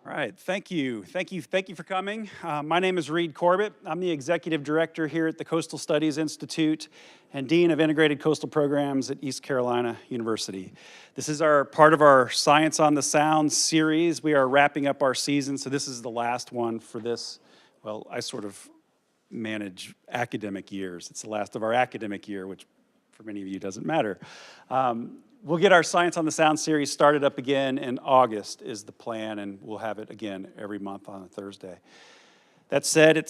All right, thank you for coming. My name is Reed Corbett. I'm the Executive Director here at the Coastal Studies Institute and Dean of Integrated Coastal Programs at East Carolina University. This is part of our Science on the Sound series. We are wrapping up our season, so this is the last one for this. Well, I sort of manage academic years. It's the last of our academic year, which for many of you doesn't matter. We'll get our Science on the Sound series started up again in August is the plan, and we'll have it again every month on a Thursday. That said,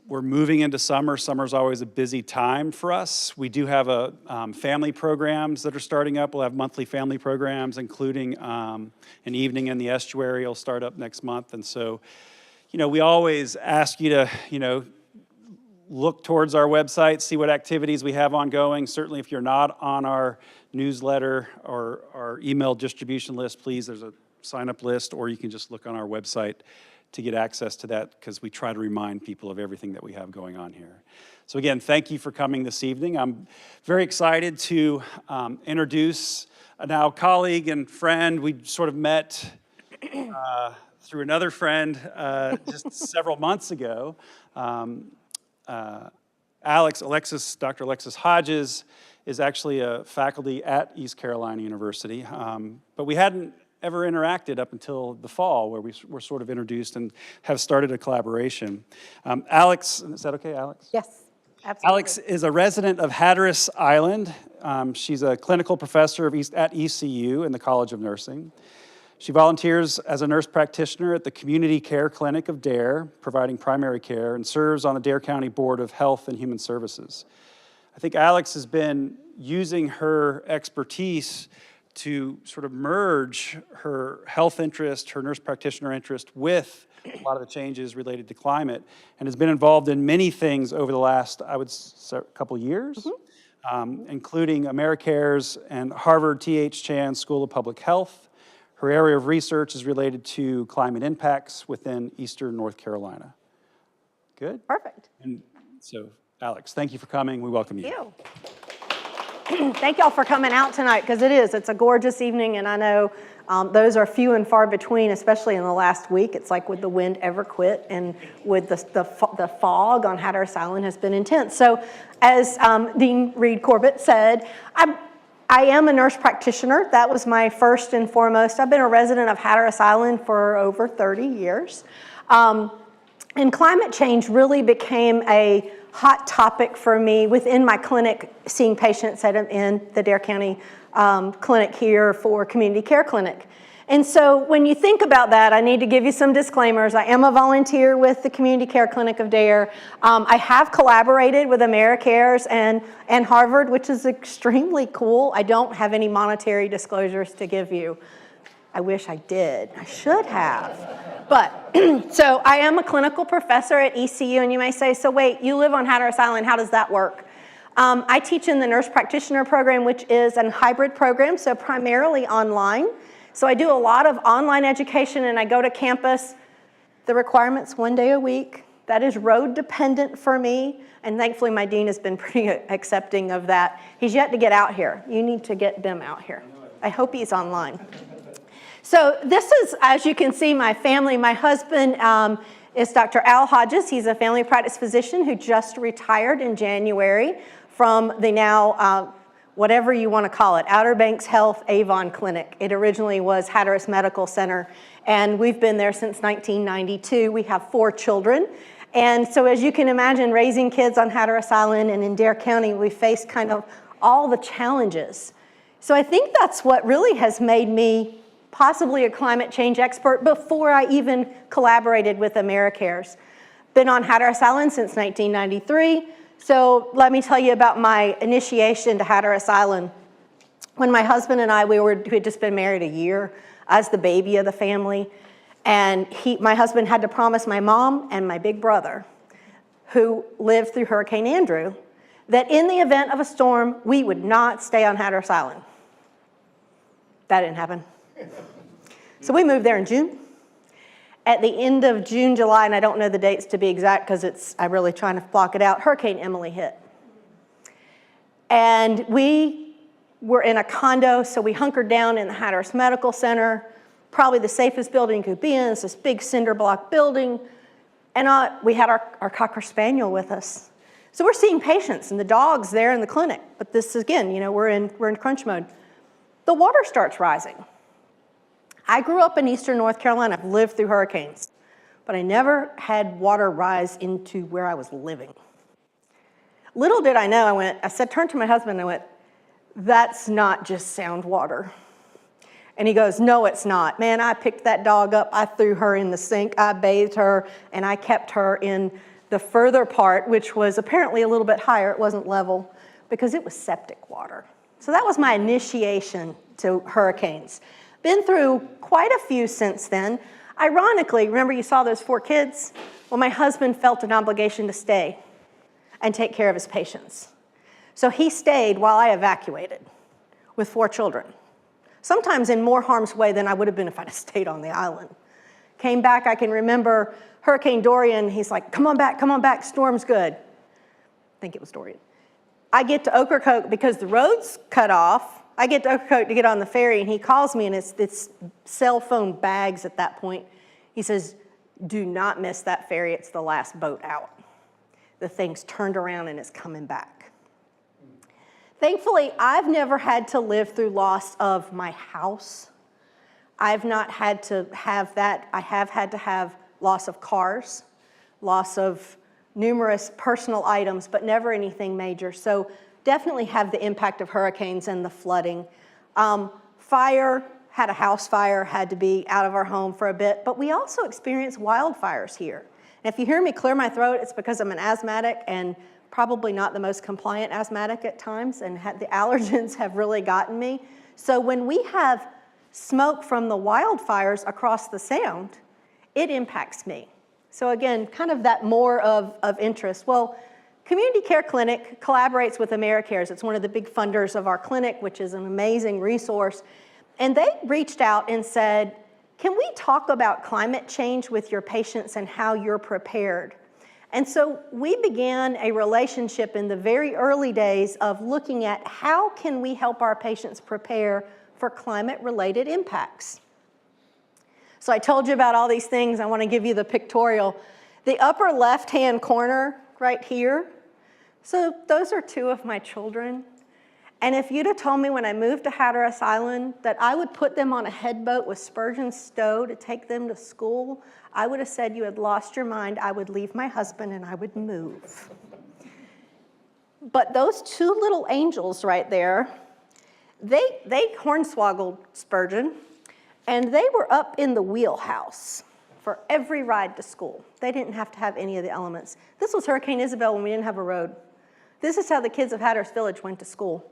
we're moving into summer. Summer's always a busy time for us. We do have family programs that are starting up. We'll have monthly family programs, including an evening in the estuary will start up next month. And so, we always ask you to, look towards our website, see what activities we have ongoing. Certainly if you're not on our newsletter or our email distribution list, please, there's a sign-up list, or you can just look on our website to get access to that, because we try to remind people of everything that we have going on here. So again, thank you for coming this evening. I'm very excited to introduce a now colleague and friend. We sort of met through another friend just several months ago. Dr. Alexis Hodges is actually a faculty at East Carolina University, but we hadn't ever interacted up until the fall, where we were sort of introduced and have started a collaboration. Alex, is that okay, Alex? Yes, absolutely. Alex is a resident of Hatteras Island. She's a clinical professor at ECU in the College of Nursing. She volunteers as a nurse practitioner at the Community Care Clinic of Dare, providing primary care, and serves on the Dare County Board of Health and Human Services. I think Alex has been using her expertise to sort of merge her health interest, her nurse practitioner interest, with a lot of the changes related to climate, and has been involved in many things over the last, I would say, couple years, including Americares and Harvard T.H. Chan School of Public Health. Her area of research is related to climate impacts within eastern North Carolina. Good? Perfect. And so, Alex, thank you for coming. We welcome you. Thank you. Thank y'all for coming out tonight, because it's a gorgeous evening, and I know those are few and far between, especially in the last week. It's like, would the wind ever quit? And with the fog on Hatteras Island has been intense. So as Dean Reed Corbett said, I am a nurse practitioner. That was my first and foremost. I've been a resident of Hatteras Island for over 30 years. And climate change really became a hot topic for me within my clinic, seeing patients in the Dare County clinic here for Community Care Clinic. And so when you think about that, I need to give you some disclaimers. I am a volunteer with the Community Care Clinic of Dare. I have collaborated with Americares and Harvard, which is extremely cool. I don't have any monetary disclosures to give you. I wish I did. I should have. But, so I am a clinical professor at ECU, and you may say, so wait, you live on Hatteras Island, how does that work? I teach in the nurse practitioner program, which is a hybrid program, so primarily online. So I do a lot of online education, and I go to campus. The requirement's 1 day a week. That is road dependent for me, and thankfully my dean has been pretty accepting of that. He's yet to get out here. You need to get them out here. I hope he's online. So this is, as you can see, my family. My husband is Dr. Al Hodges. He's a family practice physician who just retired in January from the now whatever you want to call it, Outer Banks Health Avon Clinic. It originally was Hatteras Medical Center, and we've been there since 1992. We have 4 children. And so as you can imagine, raising kids on Hatteras Island and in Dare County, we face kind of all the challenges. So I think that's what really has made me possibly a climate change expert before I even collaborated with Americares. Been on Hatteras Island since 1993. So let me tell you about my initiation to Hatteras Island. When my husband and I, we had just been married a year. I was the baby of the family. And my husband had to promise my mom and my big brother, who lived through Hurricane Andrew, that in the event of a storm, we would not stay on Hatteras Island. That didn't happen. So we moved there in June. At the end of June, July, and I don't know the dates to be exact because I'm really trying to block it out, Hurricane Emily hit. And we were in a condo, so we hunkered down in the Hatteras Medical Center. probably the safest building you could be in. It's this big cinder block building. And we had our Cocker Spaniel with us. So we're seeing patients and the dog's there in the clinic. But this, again, we're in crunch mode. The water starts rising. I grew up in eastern North Carolina. I've lived through hurricanes. But I never had water rise into where I was living. Little did I know, I turned to my husband and I went, that's not just sound water. And he goes, no, it's not. Man, I picked that dog up, I threw her in the sink, I bathed her, and I kept her in the further part, which was apparently a little bit higher, it wasn't level, because it was septic water. So that was my initiation to hurricanes. Been through quite a few since then. Ironically, remember you saw those 4 kids? Well, my husband felt an obligation to stay and take care of his patients. So he stayed while I evacuated with 4 children, sometimes in more harm's way than I would have been if I'd have stayed on the island. Came back, I can remember Hurricane Dorian, he's like, come on back, storm's good. I think it was Dorian. I get to Ocracoke because the road's cut off. I get to Ocracoke to get on the ferry, and he calls me, and it's cell phone bags at that point. He says, do not miss that ferry, it's the last boat out. The thing's turned around and it's coming back. Thankfully, I've never had to live through loss of my house. I've not had to have that. I have had to have loss of cars, loss of numerous personal items, but never anything major. So definitely have the impact of hurricanes and the flooding. Fire, had a house fire, had to be out of our home for a bit, but we also experienced wildfires here. And if you hear me clear my throat, it's because I'm an asthmatic and probably not the most compliant asthmatic at times, and the allergens have really gotten me. So when we have smoke from the wildfires across the sound, it impacts me. So again, kind of that more of interest. Well, Community Care Clinic collaborates with Americares. It's one of the big funders of our clinic, which is an amazing resource. And they reached out and said, can we talk about climate change with your patients and how you're prepared? And so we began a relationship in the very early days of looking at how can we help our patients prepare for climate-related impacts. So I told you about all these things. I want to give you the pictorial. The upper left-hand corner right here, so those are 2 of my children. And if you'd have told me when I moved to Hatteras Island that I would put them on a headboat with Spurgeon Stowe to take them to school, I would have said you had lost your mind. I would leave my husband and I would move. But those 2 little angels right there, they hornswoggled Spurgeon, and they were up in the wheelhouse for every ride to school. They didn't have to have any of the elements. This was Hurricane Isabel when we didn't have a road. This is how the kids of Hatteras Village went to school.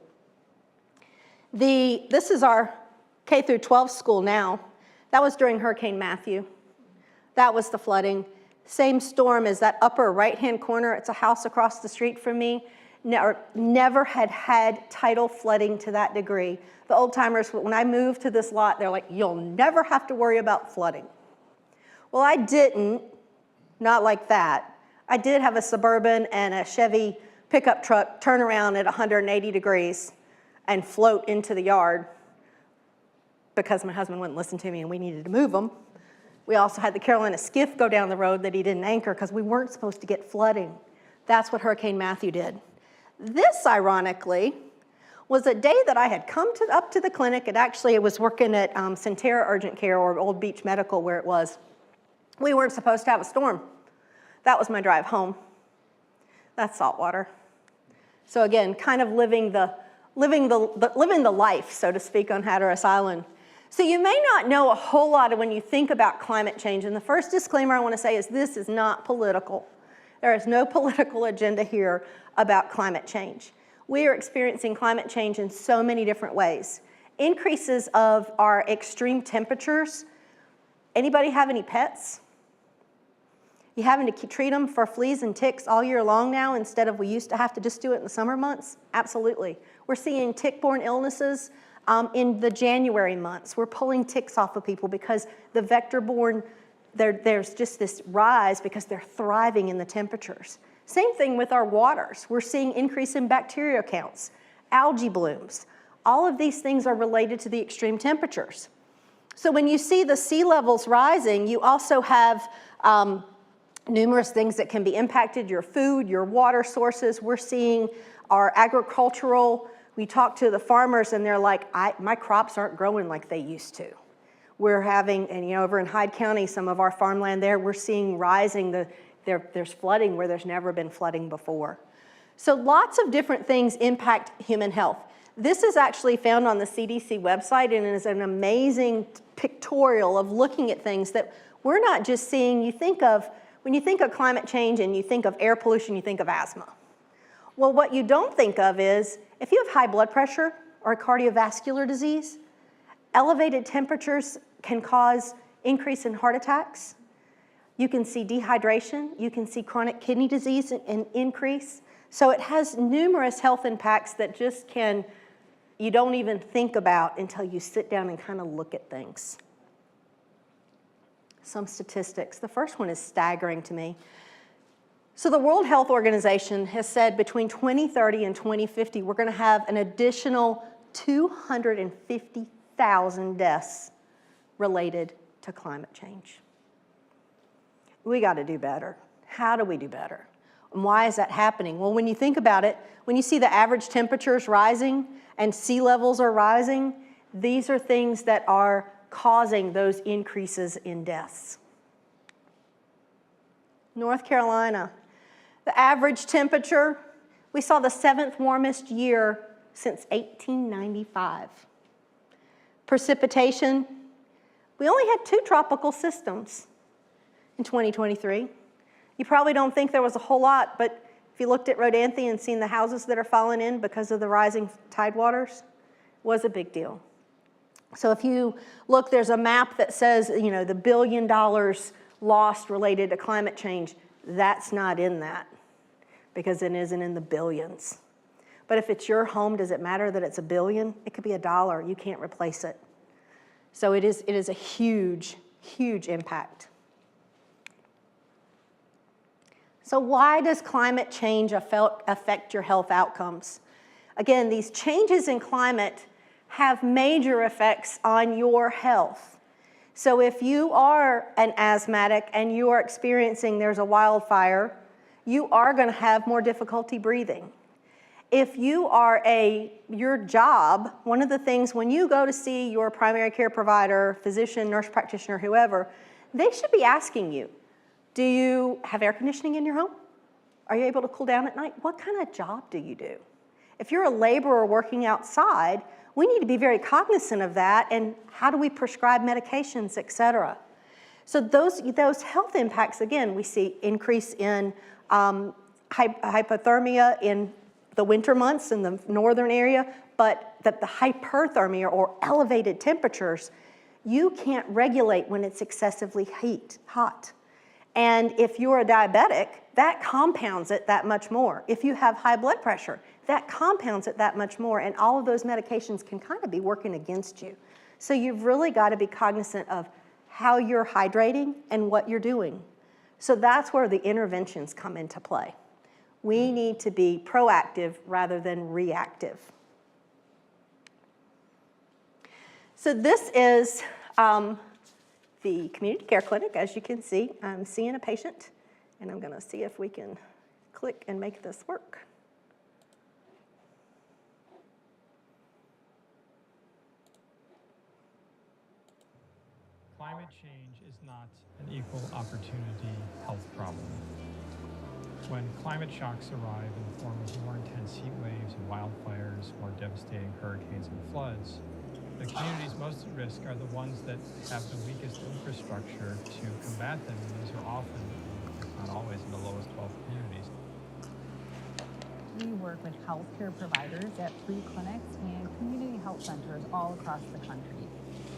This is our K through 12 school now. That was during Hurricane Matthew. That was the flooding. Same storm as that upper right-hand corner. It's a house across the street from me. Never had tidal flooding to that degree. The old timers, when I moved to this lot, they're like, you'll never have to worry about flooding. Well, I didn't, not like that. I did have a Suburban and a Chevy pickup truck turn around at 180 degrees and float into the yard because my husband wouldn't listen to me and we needed to move them. We also had the Carolina skiff go down the road that he didn't anchor because we weren't supposed to get flooding. That's what Hurricane Matthew did. This, ironically, was a day that I had come up to the clinic, and actually I was working at Centera Urgent Care or Old Beach Medical where it was. We weren't supposed to have a storm. That was my drive home. That's saltwater. So again, kind of living the life, so to speak, on Hatteras Island. So you may not know a whole lot when you think about climate change, and the first disclaimer I want to say is this is not political. There is no political agenda here about climate change. We are experiencing climate change in so many different ways. Increases of our extreme temperatures. Anybody have any pets? You having to treat them for fleas and ticks all year long now instead of we used to have to just do it in the summer months? Absolutely. We're seeing tick-borne illnesses in the January months. We're pulling ticks off of people because the vector-borne, there's just this rise because they're thriving in the temperatures. Same thing with our waters. We're seeing increase in bacteria counts, algae blooms. All of these things are related to the extreme temperatures. So when you see the sea levels rising, you also have numerous things that can be impacted, your food, your water sources. We're seeing our agricultural, we talk to the farmers and they're like, my crops aren't growing like they used to. We're having, and over in Hyde County, some of our farmland there, we're seeing rising, there's flooding where there's never been flooding before. So lots of different things impact human health. This is actually found on the CDC website and is an amazing pictorial of looking at things that we're not just seeing. When you think of climate change and you think of air pollution, you think of asthma. Well, what you don't think of is if you have high blood pressure or a cardiovascular disease, elevated temperatures can cause increase in heart attacks. You can see dehydration. You can see chronic kidney disease and increase. So it has numerous health impacts that just you don't even think about until you sit down and kind of look at things. Some statistics. The first one is staggering to me. So the World Health Organization has said between 2030 and 2050, we're going to have an additional 250,000 deaths related to climate change. We got to do better. How do we do better? And why is that happening? Well, when you think about it, when you see the average temperatures rising and sea levels are rising, these are things that are causing those increases in deaths. North Carolina, the average temperature, we saw the 7th warmest year since 1895. Precipitation, we only had 2 tropical systems in 2023. You probably don't think there was a whole lot, but if you looked at Rodanthe and seen the houses that are falling in because of the rising tide waters, it was a big deal. So if you look, there's a map that says, the $1 billion lost related to climate change. That's not in that because it isn't in the billions. But if it's your home, does it matter that it's $1 billion? It could be $1. You can't replace it. So it is a huge, huge impact. So why does climate change affect your health outcomes? Again, these changes in climate have major effects on your health. So if you are an asthmatic and you are experiencing there's a wildfire, you are going to have more difficulty breathing. If you are your job, one of the things when you go to see your primary care provider, physician, nurse practitioner, whoever, they should be asking you, do you have air conditioning in your home? Are you able to cool down at night? What kind of job do you do? If you're a laborer working outside, we need to be very cognizant of that and how do we prescribe medications, et cetera. So those health impacts, again, we see increase in hypothermia in the winter months in the northern area, but that the hyperthermia or elevated temperatures, you can't regulate when it's excessively hot. And if you're a diabetic, that compounds it that much more. If you have high blood pressure, that compounds it that much more. And all of those medications can kind of be working against you. So you've really got to be cognizant of how you're hydrating and what you're doing. So that's where the interventions come into play. We need to be proactive rather than reactive. So this is the community care clinic. As you can see, I'm seeing a patient, and I'm going to see if we can click and make this work. Climate change is not an equal opportunity health problem. When climate shocks arrive in the form of more intense heat waves and wildfires, more devastating hurricanes and floods, the communities most at risk are the ones that have the weakest infrastructure to combat them, and these are often, if not always, in the lowest wealth communities. We work with healthcare providers at 3 clinics and community health centers all across the country.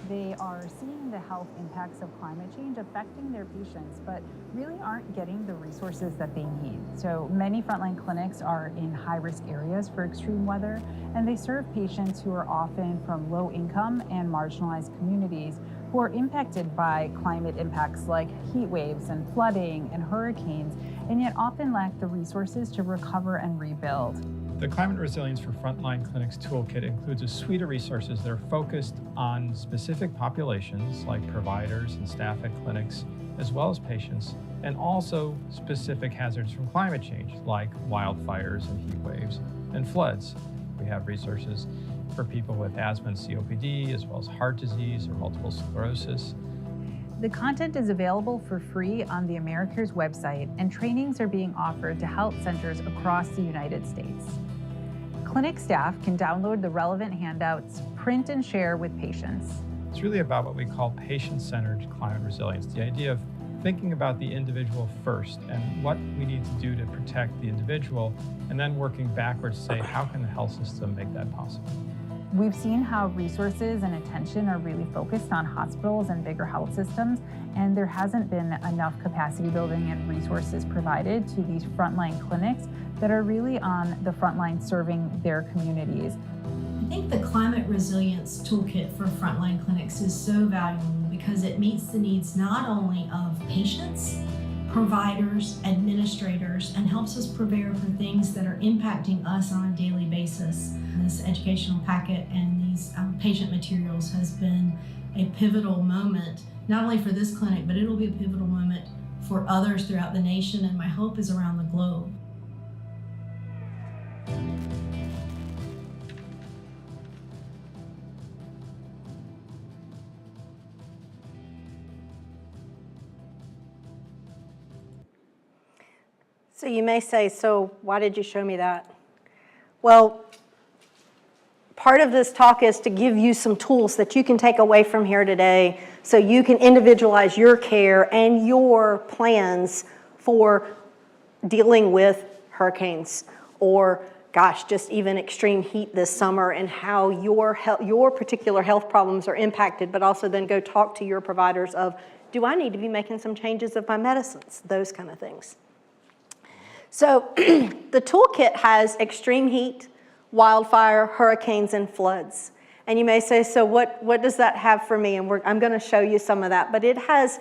They are seeing the health impacts of climate change affecting their patients, but really aren't getting the resources that they need. So many frontline clinics are in high-risk areas for extreme weather, and they serve patients who are often from low-income and marginalized communities who are impacted by climate impacts like heat waves and flooding and hurricanes, and yet often lack the resources to recover and rebuild. The Climate Resilience for Frontline Clinics Toolkit includes a suite of resources that are focused on specific populations like providers and staff at clinics, as well as patients, and also specific hazards from climate change like wildfires and heat waves and floods. We have resources for people with asthma and COPD, as well as heart disease or multiple sclerosis. The content is available for free on the Americares website, and trainings are being offered to health centers across the United States. Clinic staff can download the relevant handouts, print and share with patients. It's really about what we call patient-centered climate resilience, the idea of thinking about the individual first and what we need to do to protect the individual, and then working backwards to say, how can the health system make that possible? We've seen how resources and attention are really focused on hospitals and bigger health systems, and there hasn't been enough capacity building and resources provided to these frontline clinics that are really on the front line serving their communities. I think the Climate Resilience Toolkit for frontline clinics is so valuable because it meets the needs not only of patients, providers, administrators, and helps us prepare for things that are impacting us on a daily basis. This educational packet and these patient materials has been a pivotal moment, not only for this clinic, but it'll be a pivotal moment for others throughout the nation, and my hope is around the globe. So you may say, so why did you show me that? Well, part of this talk is to give you some tools that you can take away from here today so you can individualize your care and your plans for dealing with hurricanes or, gosh, just even extreme heat this summer and how your particular health problems are impacted, but also then go talk to your providers of, do I need to be making some changes of my medicines? Those kind of things. So the toolkit has extreme heat, wildfire, hurricanes, and floods. And you may say, so what does that have for me? And I'm going to show you some of that. But it has,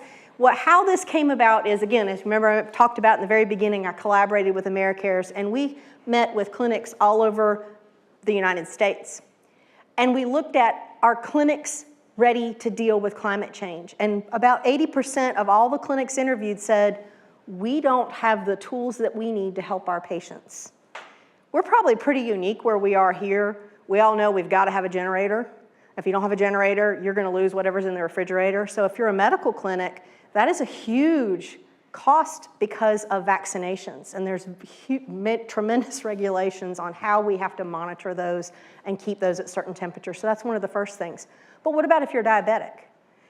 how this came about is, again, as you remember I talked about in the very beginning, I collaborated with Americares, and we met with clinics all over the United States. And we looked at our clinics ready to deal with climate change. And about 80% of all the clinics interviewed said, we don't have the tools that we need to help our patients. We're probably pretty unique where we are here. We all know we've got to have a generator. If you don't have a generator, you're going to lose whatever's in the refrigerator. So if you're a medical clinic, that is a huge cost because of vaccinations. And there's tremendous regulations on how we have to monitor those and keep those at certain temperatures. So that's one of the first things. But what about if you're diabetic?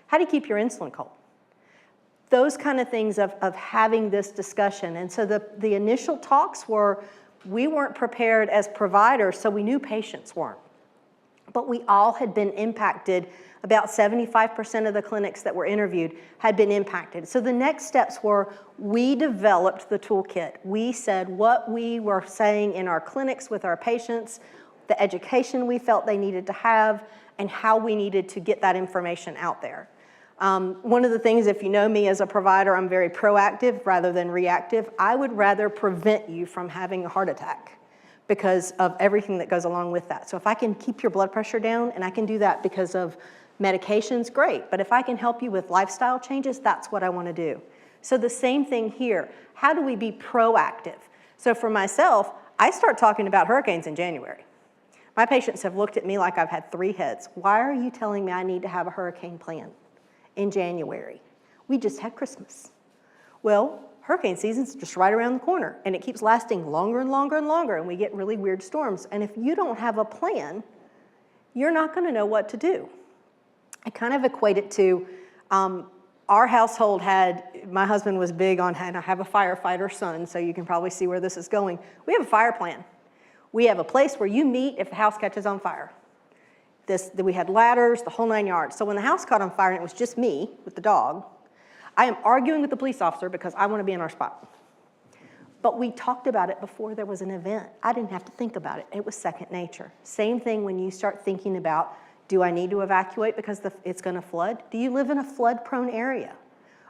How do you keep your insulin cold? Those kind of things of having this discussion. And so the initial talks were, we weren't prepared as providers, so we knew patients weren't. But we all had been impacted. About 75% of the clinics that were interviewed had been impacted. So the next steps were, we developed the toolkit. We said what we were saying in our clinics with our patients, the education we felt they needed to have, and how we needed to get that information out there. One of the things, if you know me as a provider, I'm very proactive rather than reactive. I would rather prevent you from having a heart attack because of everything that goes along with that. So if I can keep your blood pressure down, and I can do that because of medications, great. But if I can help you with lifestyle changes, that's what I want to do. So the same thing here. How do we be proactive? So for myself, I start talking about hurricanes in January. My patients have looked at me like I've had 3 heads. Why are you telling me I need to have a hurricane plan in January? We just had Christmas. Well, hurricane season's just right around the corner, and it keeps lasting longer and longer and longer, and we get really weird storms. And if you don't have a plan, you're not going to know what to do. I kind of equate it to our household my husband was big on, I have a firefighter son, so you can probably see where this is going. We have a fire plan. We have a place where you meet if the house catches on fire. We had ladders, the whole 9 yards. So when the house caught on fire and it was just me with the dog, I am arguing with the police officer because I want to be in our spot. But we talked about it before there was an event. I didn't have to think about it. It was second nature. Same thing when you start thinking about, do I need to evacuate because it's going to flood? Do you live in a flood-prone area?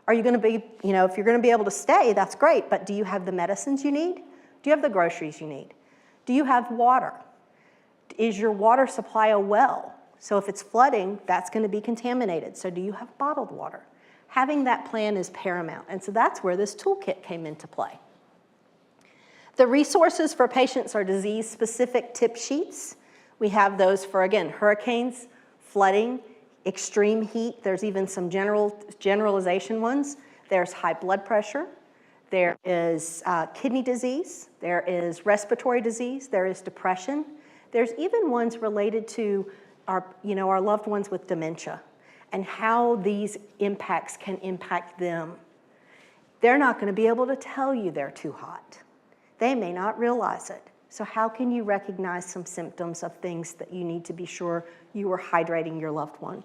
Are you going to be, if you're going to be able to stay, that's great, but do you have the medicines you need? Do you have the groceries you need? Do you have water? Is your water supply a well? So if it's flooding, that's going to be contaminated. So do you have bottled water? Having that plan is paramount. And so that's where this toolkit came into play. The resources for patients are disease-specific tip sheets. We have those for, again, hurricanes, flooding, extreme heat. There's even some generalization ones. There's high blood pressure. There is kidney disease. There is respiratory disease. There is depression. There's even ones related to our loved ones with dementia and how these impacts can impact them. They're not going to be able to tell you they're too hot. They may not realize it. So how can you recognize some symptoms of things that you need to be sure you are hydrating your loved one?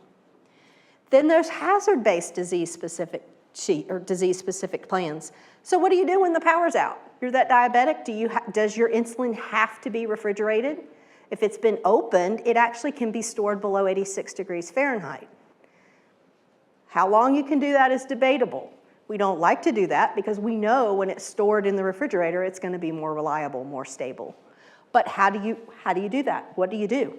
Then there's hazard-based disease-specific disease-specific plans. So what do you do when the power's out? You're that diabetic, does your insulin have to be refrigerated? If it's been opened, it actually can be stored below 86 degrees Fahrenheit. How long you can do that is debatable. We don't like to do that because we know when it's stored in the refrigerator, it's going to be more reliable, more stable. But how do you do that? What do you do?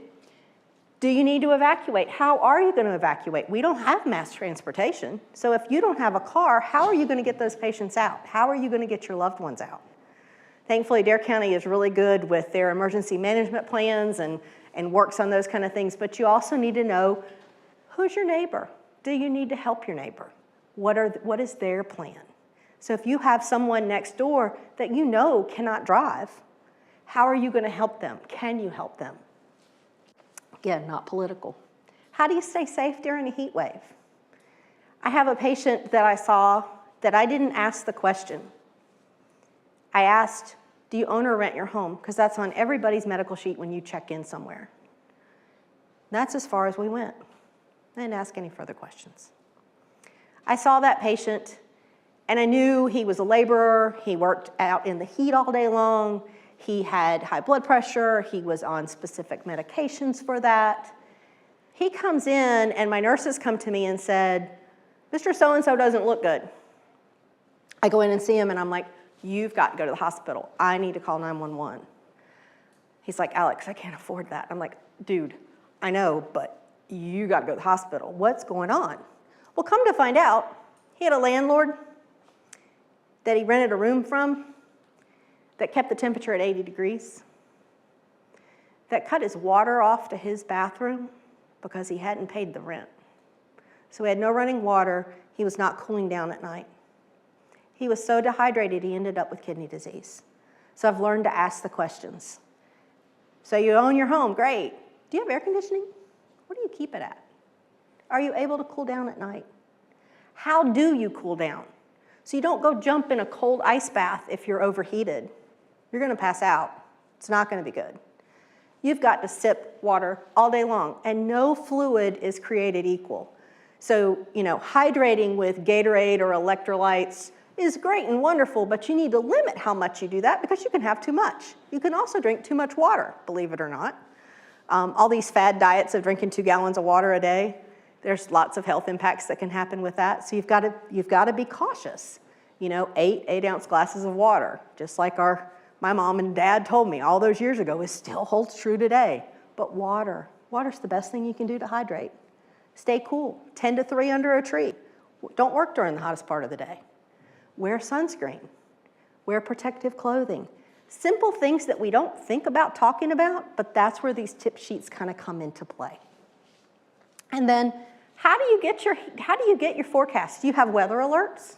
Do you need to evacuate? How are you going to evacuate? We don't have mass transportation. So if you don't have a car, how are you going to get those patients out? How are you going to get your loved ones out? Thankfully, Dare County is really good with their emergency management plans and works on those kind of things. But you also need to know, who's your neighbor? Do you need to help your neighbor? What is their plan? So if you have someone next door that you know cannot drive, how are you going to help them? Can you help them? Again, not political. How do you stay safe during a heat wave? I have a patient that I saw that I didn't ask the question. I asked, do you own or rent your home? Because that's on everybody's medical sheet when you check in somewhere. That's as far as we went. I didn't ask any further questions. I saw that patient, and I knew he was a laborer. He worked out in the heat all day long. He had high blood pressure. He was on specific medications for that. He comes in, and my nurses come to me and said, Mr. So-and-so doesn't look good. I go in and see him, and I'm like, you've got to go to the hospital. I need to call 911. He's like, Alex, I can't afford that. I'm like, dude, I know, but you got to go to the hospital. What's going on? Well, come to find out, he had a landlord that he rented a room from that kept the temperature at 80 degrees, that cut his water off to his bathroom because he hadn't paid the rent. So he had no running water. He was not cooling down at night. He was so dehydrated, he ended up with kidney disease. So I've learned to ask the questions. So you own your home, great. Do you have air conditioning? What do you keep it at? Are you able to cool down at night? How do you cool down? So you don't go jump in a cold ice bath if you're overheated. You're going to pass out. It's not going to be good. You've got to sip water all day long, and no fluid is created equal. So, hydrating with Gatorade or electrolytes is great and wonderful, but you need to limit how much you do that because you can have too much. You can also drink too much water, believe it or not. All these fad diets of drinking 2 gallons of water a day, there's lots of health impacts that can happen with that. So you've got to be cautious. 8-ounce glasses of water, just like my mom and dad told me all those years ago, it still holds true today. But water's the best thing you can do to hydrate. Stay cool, 10 to 3 under a tree. Don't work during the hottest part of the day. Wear sunscreen, wear protective clothing. Simple things that we don't think about talking about, but that's where these tip sheets kind of come into play. And then, how do you get your forecast? Do you have weather alerts?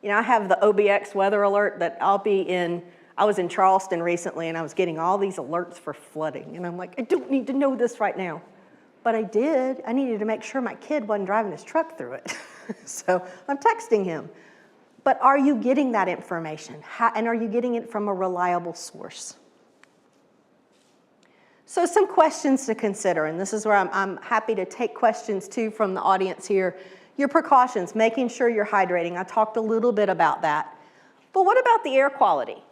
I have the OBX weather alert that I was in Charleston recently, and I was getting all these alerts for flooding. And I'm like, I don't need to know this right now. But I did. I needed to make sure my kid wasn't driving his truck through it. So I'm texting him. But are you getting that information? And are you getting it from a reliable source? So some questions to consider, and this is where I'm happy to take questions too from the audience here. Your precautions, making sure you're hydrating. I talked a little bit about that. But what about the air quality?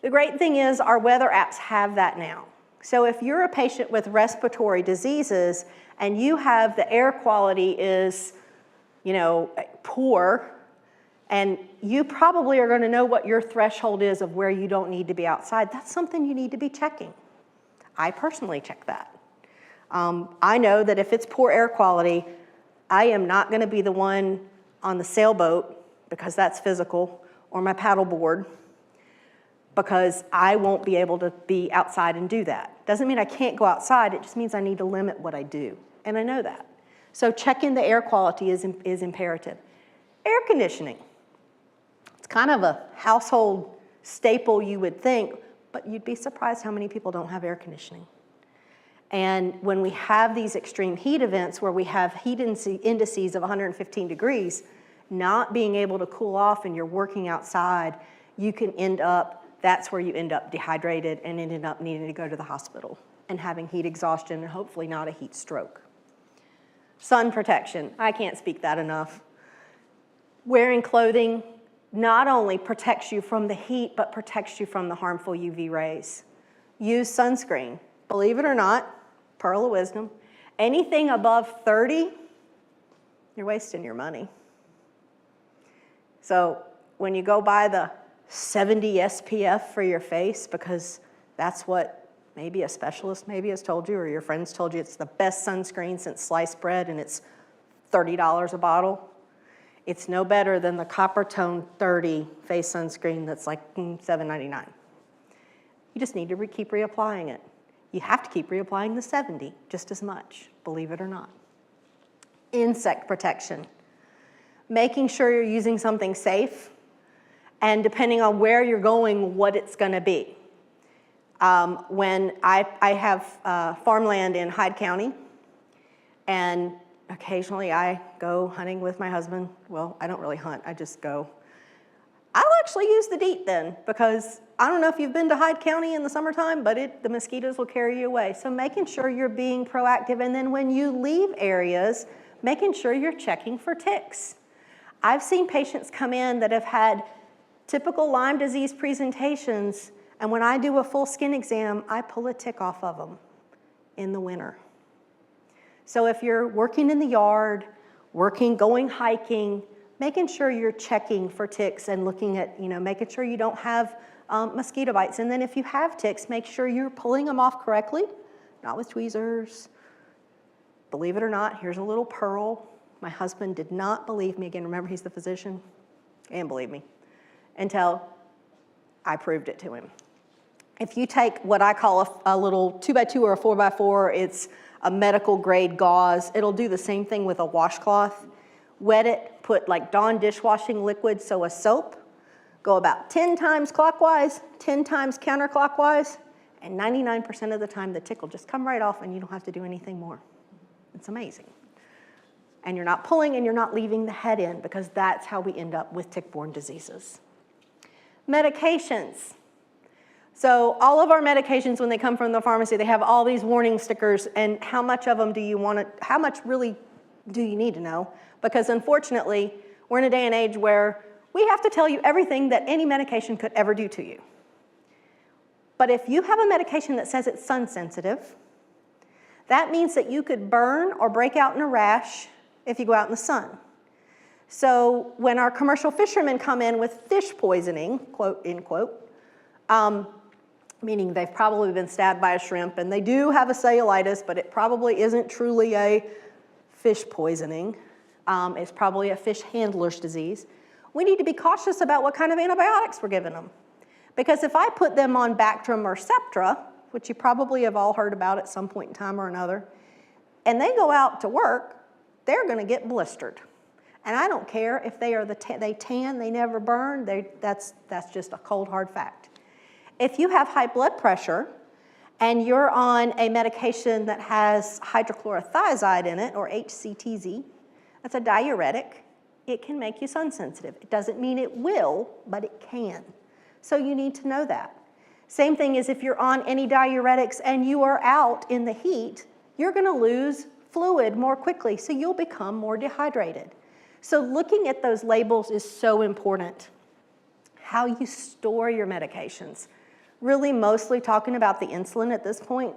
The great thing is our weather apps have that now. So if you're a patient with respiratory diseases and you have the air quality is, poor, And you probably are going to know what your threshold is of where you don't need to be outside. That's something you need to be checking. I personally check that. I know that if it's poor air quality, I am not going to be the one on the sailboat, because that's physical, or my paddle board, because I won't be able to be outside and do that. Doesn't mean I can't go outside, it just means I need to limit what I do, and I know that. So checking the air quality is imperative. Air conditioning. It's kind of a household staple, you would think, but you'd be surprised how many people don't have air conditioning. And when we have these extreme heat events where we have heat indices of 115 degrees, not being able to cool off and you're working outside, you can end up, that's where you end up dehydrated and ended up needing to go to the hospital and having heat exhaustion and hopefully not a heat stroke. Sun protection, I can't speak that enough. Wearing clothing not only protects you from the heat, but protects you from the harmful UV rays. Use sunscreen. Believe it or not, pearl of wisdom, anything above 30, you're wasting your money. So when you go buy the 70 SPF for your face, because that's what maybe a specialist maybe has told you, or your friends told you it's the best sunscreen since sliced bread and it's $30 a bottle, it's no better than the Copper Tone 30 face sunscreen that's like $7.99. You just need to keep reapplying it. You have to keep reapplying the 70 just as much, believe it or not. Insect protection. Making sure you're using something safe, and depending on where you're going, what it's going to be. When I have farmland in Hyde County, and occasionally I go hunting with my husband. Well, I don't really hunt, I just go. I'll actually use the DEET then, because I don't know if you've been to Hyde County in the summertime, but the mosquitoes will carry you away. So making sure you're being proactive, and then when you leave areas, making sure you're checking for ticks. I've seen patients come in that have had typical Lyme disease presentations, and when I do a full skin exam, I pull a tick off of them in the winter. So if you're working in the yard, going hiking, making sure you're checking for ticks and looking at, making sure you don't have mosquito bites. And then if you have ticks, make sure you're pulling them off correctly, not with tweezers. Believe it or not, here's a little pearl. My husband did not believe me. Again, remember, he's the physician. He didn't believe me until I proved it to him. If you take what I call a little 2x2 or a 4x4, it's a medical grade gauze. It'll do the same thing with a washcloth. Wet it, put like Dawn dishwashing liquid, so a soap, go about 10 times clockwise, 10 times counterclockwise, and 99% of the time the tick will just come right off and you don't have to do anything more. It's amazing. And you're not pulling and you're not leaving the head in, because that's how we end up with tick-borne diseases. Medications. So all of our medications, when they come from the pharmacy, they have all these warning stickers, and how much of them do you want to, how much really do you need to know? Because unfortunately, we're in a day and age where we have to tell you everything that any medication could ever do to you. But if you have a medication that says it's sun sensitive, that means that you could burn or break out in a rash if you go out in the sun. So when our commercial fishermen come in with fish poisoning, quote, end quote, meaning they've probably been stabbed by a shrimp, and they do have a cellulitis, but it probably isn't truly a fish poisoning. It's probably a fish handler's disease. We need to be cautious about what kind of antibiotics we're giving them. Because if I put them on Bactrim or Septra, which you probably have all heard about at some point in time or another, and they go out to work, they're going to get blistered. And I don't care if they are they tan, they never burn, that's just a cold, hard fact. If you have high blood pressure and you're on a medication that has hydrochlorothiazide in it, or HCTZ, that's a diuretic, it can make you sun sensitive. It doesn't mean it will, but it can. So you need to know that. Same thing is if you're on any diuretics and you are out in the heat, you're going to lose fluid more quickly, so you'll become more dehydrated. So looking at those labels is so important. How you store your medications. Really mostly talking about the insulin at this point,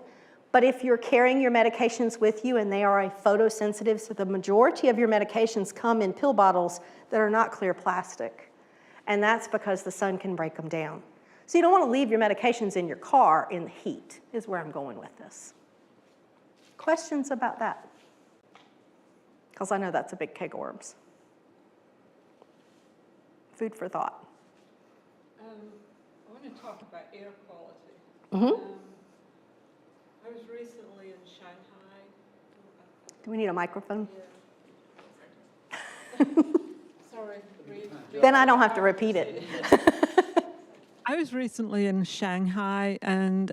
But if you're carrying your medications with you and they are a photosensitive, so the majority of your medications come in pill bottles that are not clear plastic. And that's because the sun can break them down. So you don't want to leave your medications in your car in the heat, is where I'm going with this. Questions about that? Because I know that's a big keg of worms. Food for thought. I want to talk about air quality. Mm-hmm. I was recently in Shanghai. Do we need a microphone? Yeah. Sorry. Then I don't have to repeat it. I was recently in Shanghai, and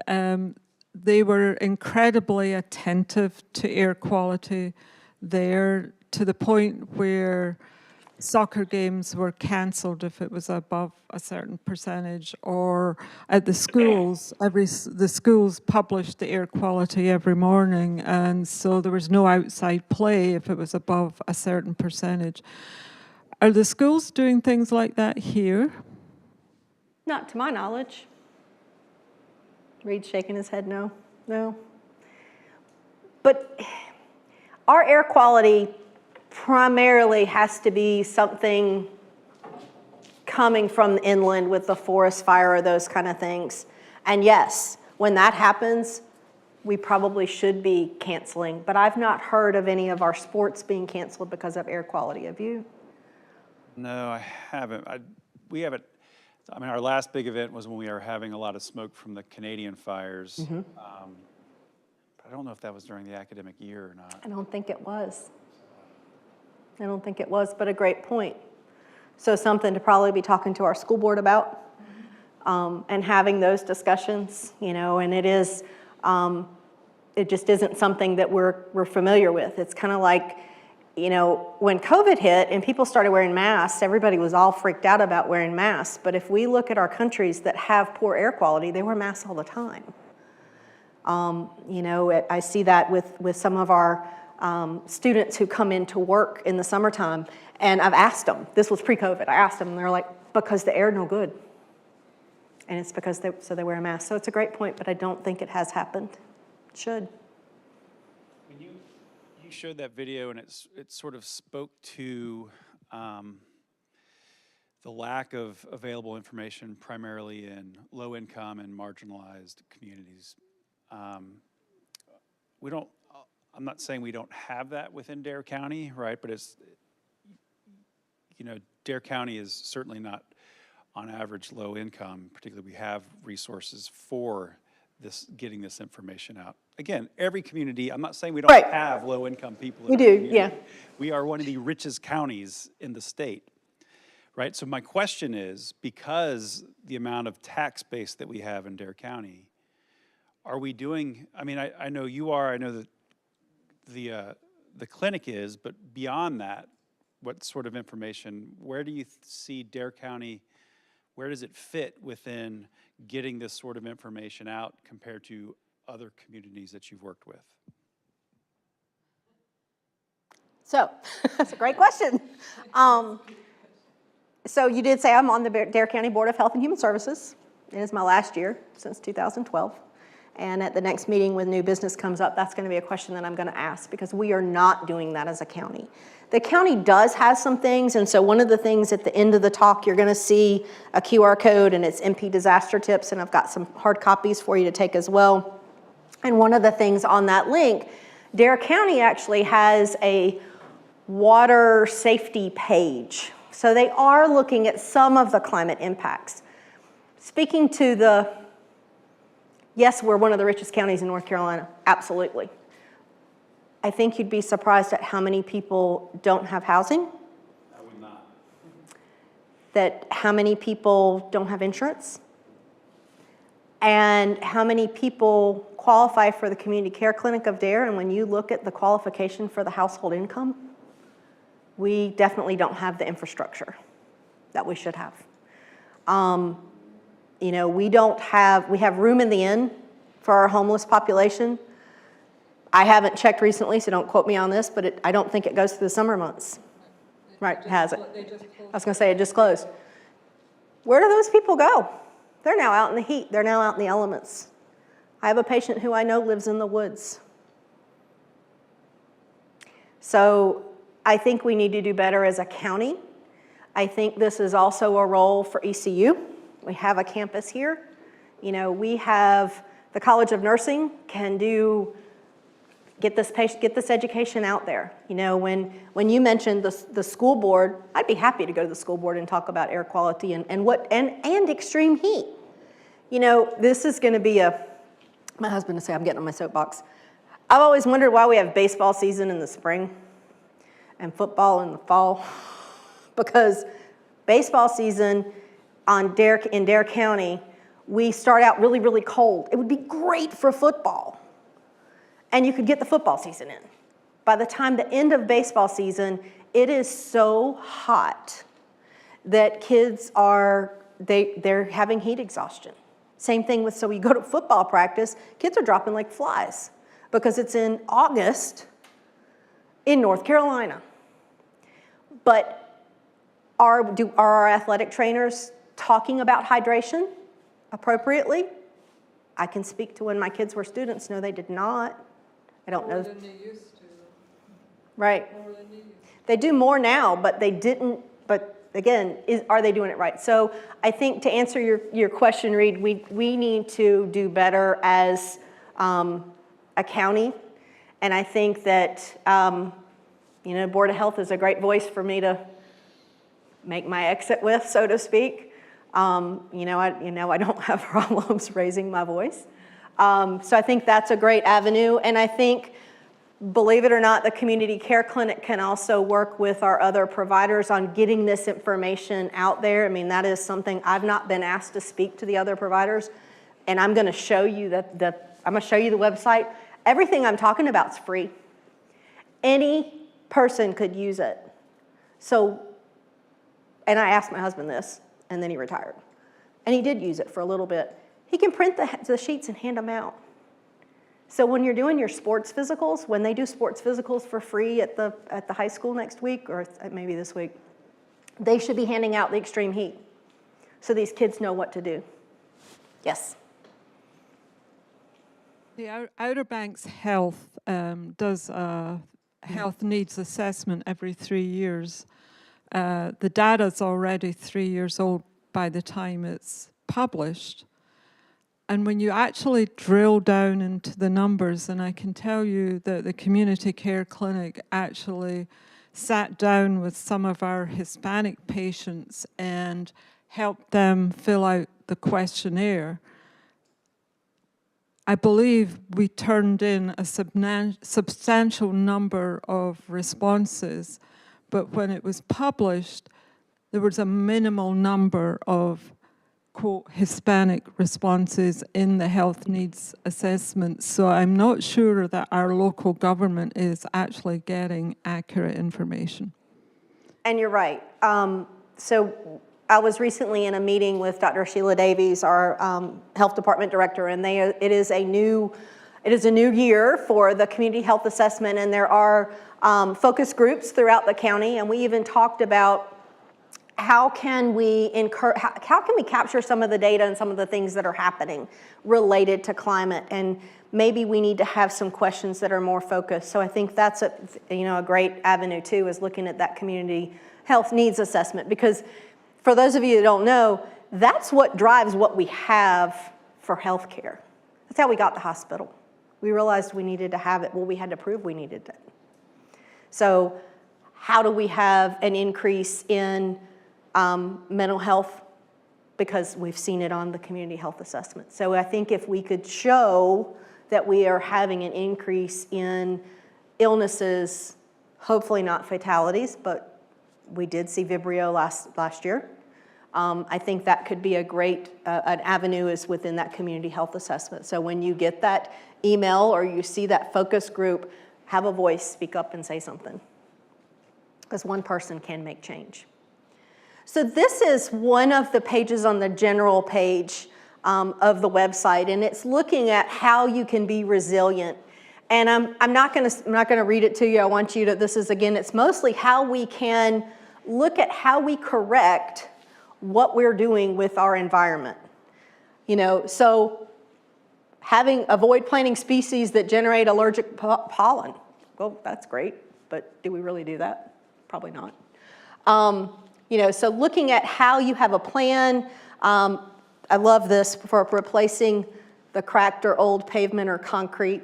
they were incredibly attentive to air quality there, to the point where soccer games were cancelled if it was above a certain percentage, or at the schools, the schools published the air quality every morning, and so there was no outside play if it was above a certain percentage. Are the schools doing things like that here? Not to my knowledge. Reed's shaking his head no. No. But our air quality primarily has to be something coming from the inland with the forest fire or those kind of things. And yes, when that happens, we probably should be canceling. But I've not heard of any of our sports being canceled because of air quality. Have you? No, I haven't. We haven't. I mean, our last big event was when we were having a lot of smoke from the Canadian fires. Mm-hmm. But I don't know if that was during the academic year or not. I don't think it was. I don't think it was, but a great point. So something to probably be talking to our school board about, and having those discussions, you know, and it is, it just isn't something that we're familiar with. It's kind of like, you know, when COVID hit and people started wearing masks, everybody was all freaked out about wearing masks. But if we look at our countries that have poor air quality, they wear masks all the time. You know, I see that with some of our students who come into work in the summertime, and I've asked them, this was pre-COVID, I asked them, and they're like, because the air no good. And it's because they wear a mask. So it's a great point, but I don't think it has happened. It should. When you showed that video, and it sort of spoke to the lack of available information primarily in low income and marginalized communities. I'm not saying we don't have that within Dare County, right? But it's, you know, Dare County is certainly not on average low income. Particularly, we have resources for getting this information out. Again, every community, I'm not saying we don't Right. have low income people. We do, yeah. We are one of the richest counties in the state, right? So my question is, because the amount of tax base that we have in Dare County, are we doing, I mean, I know you are, I know that the clinic is, but beyond that, what sort of information, where do you see Dare County, where does it fit within getting this sort of information out compared to other communities that you've worked with? So, that's a great question. So you did say I'm on the Dare County Board of Health and Human Services. It is my last year since 2012. And at the next meeting when new business comes up, that's going to be a question that I'm going to ask, because we are not doing that as a county. The county does have some things, and so one of the things at the end of the talk, you're going to see a QR code, and it's MP disaster tips, and I've got some hard copies for you to take as well. And one of the things on that link, Dare County actually has a water safety page. So they are looking at some of the climate impacts. Speaking to yes, we're one of the richest counties in North Carolina, absolutely. I think you'd be surprised at how many people don't have housing. I would not. That how many people don't have insurance. And how many people qualify for the community care clinic of Dare. And when you look at the qualification for the household income, we definitely don't have the infrastructure that we should have. You know, we have room in the inn for our homeless population. I haven't checked recently, so don't quote me on this, but I don't think it goes through the summer months. Right, has it? I was gonna say it just closed. Where do those people go? They're now out in the heat, they're now out in the elements. I have a patient who I know lives in the woods. So I think we need to do better as a county. I think this is also a role for ECU. We have a campus here. You know, we have the College of Nursing can get this education out there. You know, when you mentioned the school board, I'd be happy to go to the school board and talk about air quality and extreme heat. You know, this is going to be my husband would say I'm getting on my soapbox. I've always wondered why we have baseball season in the spring and football in the fall, because baseball season in Dare County, we start out really, really cold. It would be great for football, and you could get the football season in. By the time the end of baseball season, it is so hot that kids they're having heat exhaustion. Same thing with, so you go to football practice, kids are dropping like flies because it's in August in North Carolina. But are our athletic trainers talking about hydration appropriately? I can speak to when my kids were students. No, they did not. I don't know. More than they used to. Right. More than they used to. They do more now, but they didn't. But again, are they doing it right? So I think to answer your question, Reed, we need to do better as a county. And I think that, Board of Health is a great voice for me to make my exit with, so to speak. I don't have problems raising my voice. So I think that's a great avenue. And I think, believe it or not, the community care clinic can also work with our other providers on getting this information out there. I mean, that is something I've not been asked to speak to the other providers. And I'm going to show you the website. Everything I'm talking about is free. Any person could use it. So, and I asked my husband this, and then he retired. And he did use it for a little bit. He can print the sheets and hand them out. So when you're doing your sports physicals, when they do sports physicals for free at the high school next week, or maybe this week, they should be handing out the extreme heat so these kids know what to do. Yes? The Outer Banks Health does a health needs assessment every 3 years. The data's already 3 years old by the time it's published. And when you actually drill down into the numbers, and I can tell you that the community care clinic actually sat down with some of our Hispanic patients and helped them fill out the questionnaire, I believe we turned in a substantial number of responses, but when it was published, there was a minimal number of, quote, Hispanic responses in the health needs assessment. So I'm not sure that our local government is actually getting accurate information. And you're right. So I was recently in a meeting with Dr. Sheila Davies, our health department director, and it is a new year for the community health assessment, and there are focus groups throughout the county, and we even talked about how can we capture some of the data and some of the things that are happening related to climate, and maybe we need to have some questions that are more focused. So I think that's a great avenue too, is looking at that community health needs assessment, because for those of you that don't know, that's what drives what we have for healthcare. That's how we got the hospital. We realized we needed to have it. Well, we had to prove we needed it. So how do we have an increase in mental health? Because we've seen it on the community health assessment. So I think if we could show that we are having an increase in illnesses, hopefully not fatalities, but we did see Vibrio last year. I think that could be a great an avenue is within that community health assessment. So when you get that email or you see that focus group, have a voice, speak up and say something. Because one person can make change. So this is one of the pages on the general page of the website, and it's looking at how you can be resilient. And I'm not going to read it to you. I want you to. This is it's mostly how we can look at how we correct what we're doing with our environment. So Avoid planting species that generate allergic pollen. Well, that's great, but do we really do that? Probably not. So looking at how you have a plan. I love this for replacing the cracked or old pavement or concrete.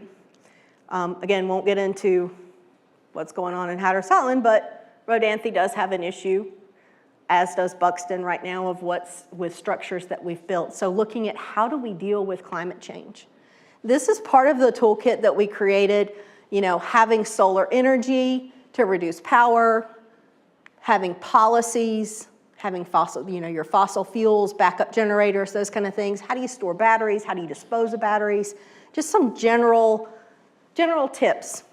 Again, won't get into what's going on in Hatteras Island, but Rodanthe does have an issue, as does Buxton right now, of what's with structures that we've built. So looking at how do we deal with climate change. This is part of the toolkit that we created, having solar energy to reduce power, having policies, having your fossil fuels, backup generators, those kind of things. How do you store batteries? How do you dispose of batteries? Just some general tips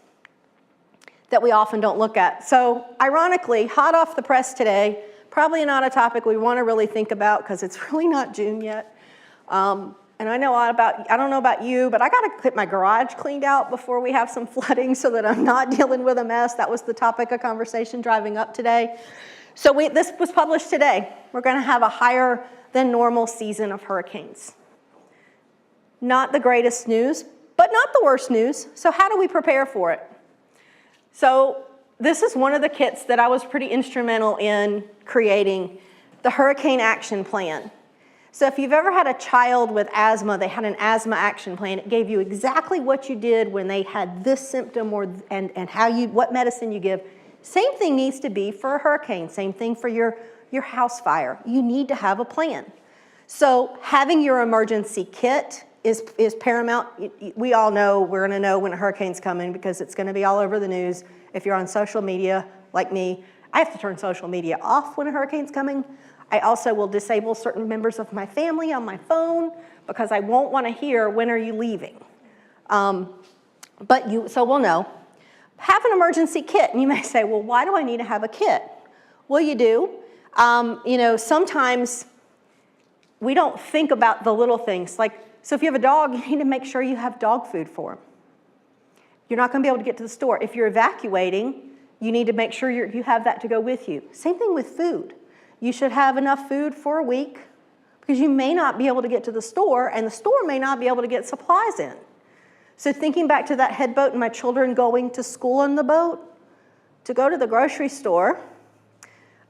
that we often don't look at. So ironically, hot off the press today, probably not a topic we want to really think about because it's really not June yet. And I don't know about you, but I got to get my garage cleaned out before we have some flooding so that I'm not dealing with a mess. That was the topic of conversation driving up today. So this was published today. We're going to have a higher than normal season of hurricanes. Not the greatest news, but not the worst news. So how do we prepare for it? So this is one of the kits that I was pretty instrumental in creating, the Hurricane Action Plan. So if you've ever had a child with asthma, they had an asthma action plan. It gave you exactly what you did when they had this symptom and what medicine you give. Same thing needs to be for a hurricane. Same thing for your house fire. You need to have a plan. So having your emergency kit is paramount. We all know we're going to know when a hurricane's coming because it's going to be all over the news. If you're on social media like me, I have to turn social media off when a hurricane's coming. I also will disable certain members of my family on my phone because I won't want to hear, when are you leaving? So we'll know. Have an emergency kit. And you may say, well, why do I need to have a kit? Well, you do. Sometimes we don't think about the little things. So if you have a dog, you need to make sure you have dog food for him. You're not going to be able to get to the store. If you're evacuating, you need to make sure you have that to go with you. Same thing with food. You should have enough food for a week because you may not be able to get to the store and the store may not be able to get supplies in. So thinking back to that head boat and my children going to school on the boat, to go to the grocery store,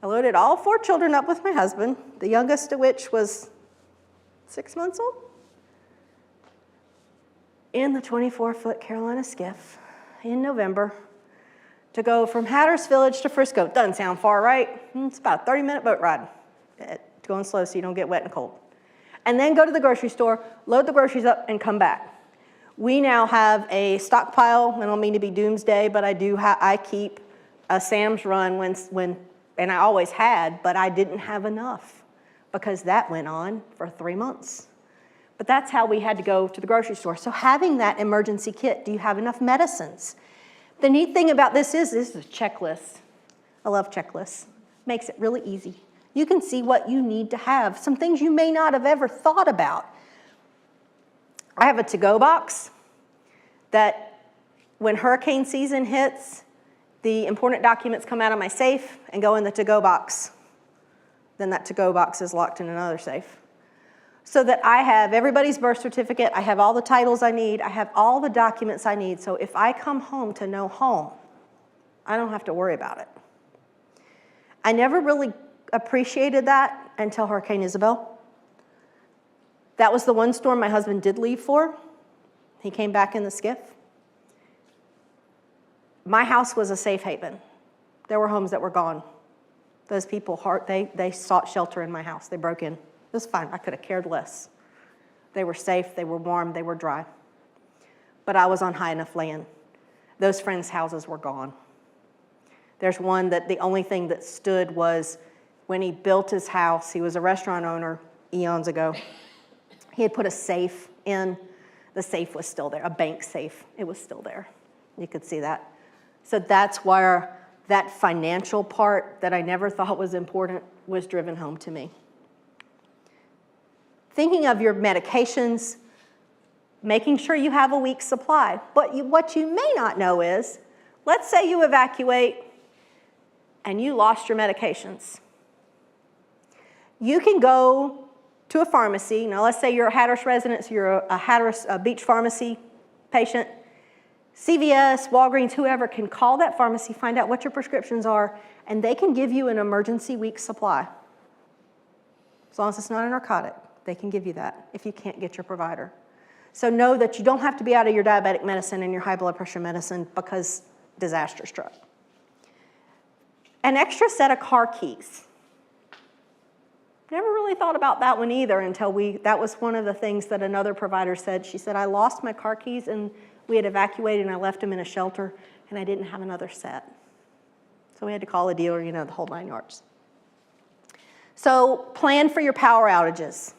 I loaded all 4 children up with my husband, the youngest of which was 6 months old, in the 24-foot Carolina skiff in November to go from Hatteras Village to Frisco. Doesn't sound far, right? It's about a 30-minute boat ride. Going slow so you don't get wet and cold. And then go to the grocery store, load the groceries up, and come back. We now have a stockpile. I don't mean to be doomsday, but I keep a Sam's Run and I always had, but I didn't have enough because that went on for 3 months. But that's how we had to go to the grocery store. So having that emergency kit, do you have enough medicines? The neat thing about this is a checklist. I love checklists. Makes it really easy. You can see what you need to have, some things you may not have ever thought about. I have a to-go box that when hurricane season hits, the important documents come out of my safe and go in the to-go box. Then that to-go box is locked in another safe. So that I have everybody's birth certificate, I have all the titles I need, I have all the documents I need, so if I come home to no home, I don't have to worry about it. I never really appreciated that until Hurricane Isabel. That was the one storm my husband did leave for. He came back in the skiff. My house was a safe haven. There were homes that were gone. Those people, they sought shelter in my house. They broke in. It was fine. I could have cared less. They were safe, they were warm, they were dry. But I was on high enough land. Those friends' houses were gone. There's one that the only thing that stood was when he built his house, he was a restaurant owner eons ago. He had put a safe in. The safe was still there, a bank safe. It was still there. You could see that. So that's where that financial part that I never thought was important was driven home to me. Thinking of your medications, making sure you have a week's supply. But what you may not know is, let's say you evacuate and you lost your medications. You can go to a pharmacy. Now let's say you're a Hatteras resident, so you're a Hatteras Beach Pharmacy patient. CVS, Walgreens, whoever can call that pharmacy, find out what your prescriptions are, and they can give you an emergency week supply. As long as it's not a narcotic, they can give you that if you can't get your provider. So know that you don't have to be out of your diabetic medicine and your high blood pressure medicine because disaster struck. An extra set of car keys. Never really thought about that one either until that was one of the things that another provider said. She said, I lost my car keys and we had evacuated and I left them in a shelter and I didn't have another set. So we had to call a dealer, you know, the whole 9 yards. So plan for your power outages.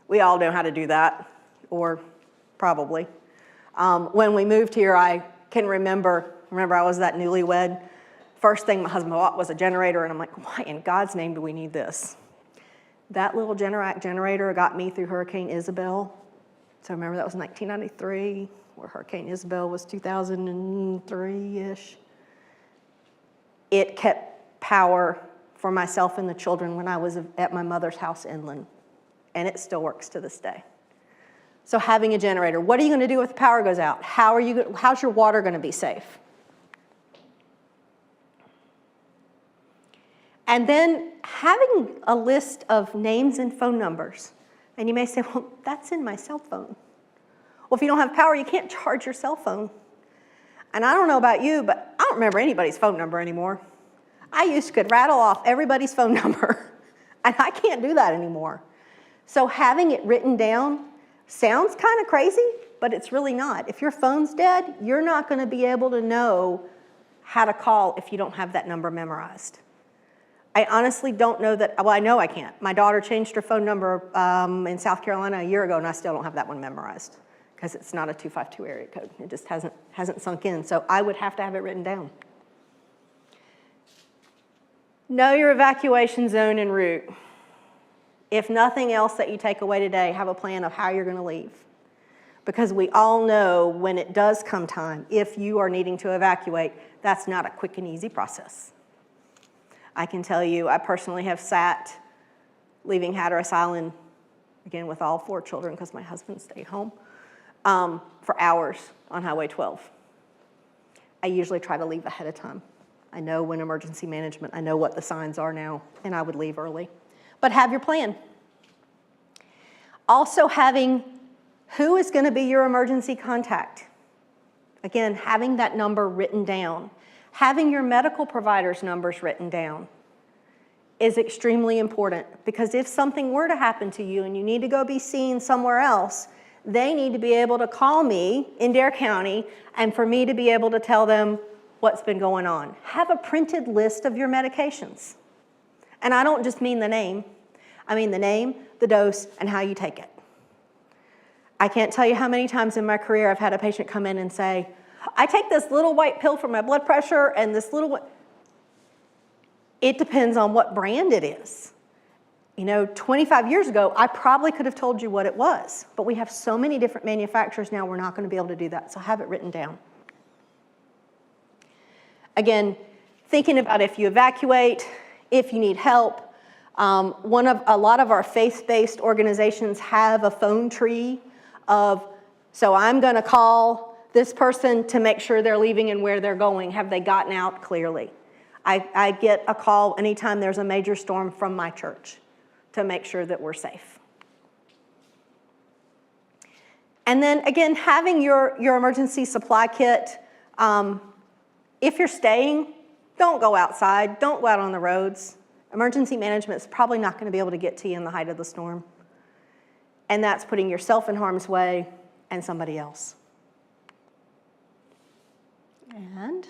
We all know how to do that, or probably. When we moved here, I can remember I was that newlywed. First thing my husband bought was a generator, and I'm like, why in God's name do we need this? That little Generac generator got me through Hurricane Isabel. So remember that was 1993, where Hurricane Isabel was 2003-ish. It kept power for myself and the children when I was at my mother's house inland, and it still works to this day. So having a generator, what are you going to do if the power goes out? How's your water going to be safe? And then having a list of names and phone numbers. And you may say, well, that's in my cell phone. Well, if you don't have power, you can't charge your cell phone. And I don't know about you, but I don't remember anybody's phone number anymore. I could rattle off everybody's phone number, and I can't do that anymore. So having it written down sounds kind of crazy, but it's really not. If your phone's dead, you're not going to be able to know how to call if you don't have that number memorized. I honestly don't know that, well, I know I can't. My daughter changed her phone number in South Carolina a year ago, and I still don't have that one memorized because it's not a 252 area code. It just hasn't sunk in, so I would have to have it written down. Know your evacuation zone and route. If nothing else that you take away today, have a plan of how you're going to leave. Because we all know when it does come time, if you are needing to evacuate, that's not a quick and easy process. I can tell you, I personally have sat leaving Hatteras Island, again with all 4 children because my husband stayed home, for hours on Highway 12. I usually try to leave ahead of time. I know when emergency management, I know what the signs are now, and I would leave early. But have your plan. Also having who is going to be your emergency contact. Again, having that number written down. Having your medical provider's numbers written down is extremely important because if something were to happen to you and you need to go be seen somewhere else, they need to be able to call me in Dare County and for me to be able to tell them what's been going on. Have a printed list of your medications. And I don't just mean the name. I mean the name, the dose, and how you take it. I can't tell you how many times in my career I've had a patient come in and say, I take this little white pill for my blood pressure and this little. It depends on what brand it is. You know, 25 years ago, I probably could have told you what it was, but we have so many different manufacturers now, we're not going to be able to do that, so have it written down. Again, thinking about if you evacuate, if you need help, a lot of our faith-based organizations have a phone tree of, so I'm going to call this person to make sure they're leaving and where they're going. Have they gotten out clearly? I get a call anytime there's a major storm from my church to make sure that we're safe. And then again, having your emergency supply kit. If you're staying, don't go outside. Don't go out on the roads. Emergency management is probably not going to be able to get to you in the height of the storm. And that's putting yourself in harm's way and somebody else. And